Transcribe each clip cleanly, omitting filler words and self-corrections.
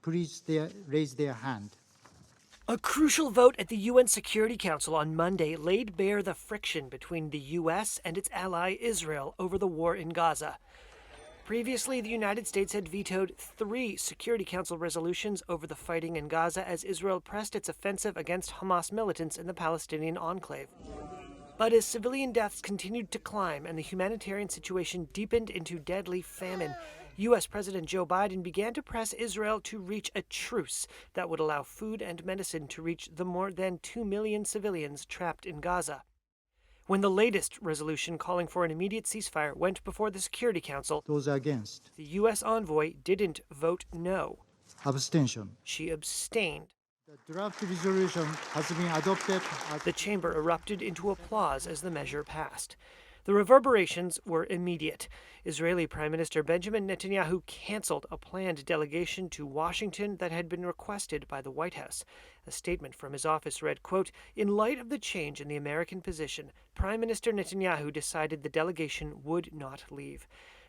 please raise their hand. A crucial vote at the UN Security Council on Monday laid bare the friction between the U.S. and its ally Israel over the war in Gaza. Previously, the United States had vetoed 3 Security Council resolutions over the fighting in Gaza as Israel pressed its offensive against Hamas militants in the Palestinian enclave. But as civilian deaths continued to climb and the humanitarian situation deepened into deadly famine, U.S. President Joe Biden began to press Israel to reach a truce that would allow food and medicine to reach the more than 2 million civilians trapped in Gaza. When the latest resolution calling for an immediate ceasefire went before the Security Council, Those against. the U.S. envoy didn't vote no. Abstention. She abstained. The draft resolution has been adopted. The chamber erupted into applause as the measure passed. The reverberations were immediate. Israeli Prime Minister Benjamin Netanyahu canceled a planned delegation to Washington that had been requested by the White House. A statement from his office read, quote, "In light of the change in the American position, Prime Minister Netanyahu decided the delegation would not leave."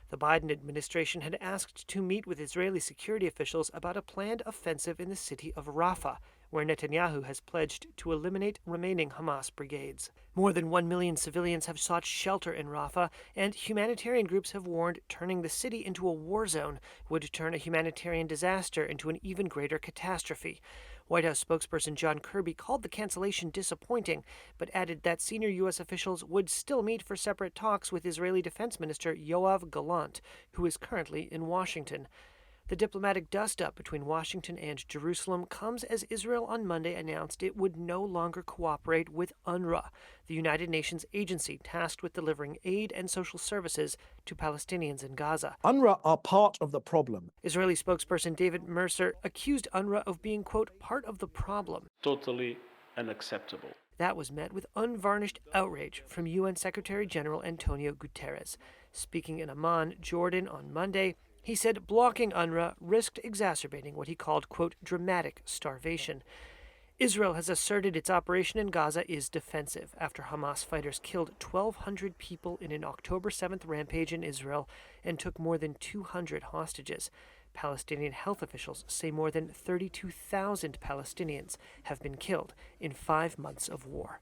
The Biden administration had asked to meet with Israeli security officials about a planned offensive in the city of Rafah, where Netanyahu has pledged to eliminate remaining Hamas brigades. More than 1 million civilians have sought shelter in Rafah, and humanitarian groups have warned turning the city into a war zone would turn a humanitarian disaster into an even greater catastrophe. White House spokesperson John Kirby called the cancellation disappointing, but added that senior U.S. officials would still meet for separate talks with Israeli Defense Minister Yoav Gallant, who is currently in Washington. The diplomatic dust-up between Washington and Jerusalem comes as Israel on Monday announced it would no longer cooperate with UNRWA, the United Nations agency tasked with delivering aid and social services to Palestinians in Gaza. UNRWA are part of the problem. Israeli spokesperson David Mercer accused UNRWA of being, quote, part of the problem. Totally unacceptable. That was met with unvarnished outrage from UN Secretary General Antonio Guterres. Speaking in Amman, Jordan, on Monday, he said blocking UNRWA risked exacerbating what he called, quote, dramatic starvation. Israel has asserted its operation in Gaza is defensive after Hamas fighters killed 1,200 people in an October 7th rampage in Israel and took more than 200 hostages. Palestinian health officials say more than 32,000 Palestinians have been killed in 5 months of war.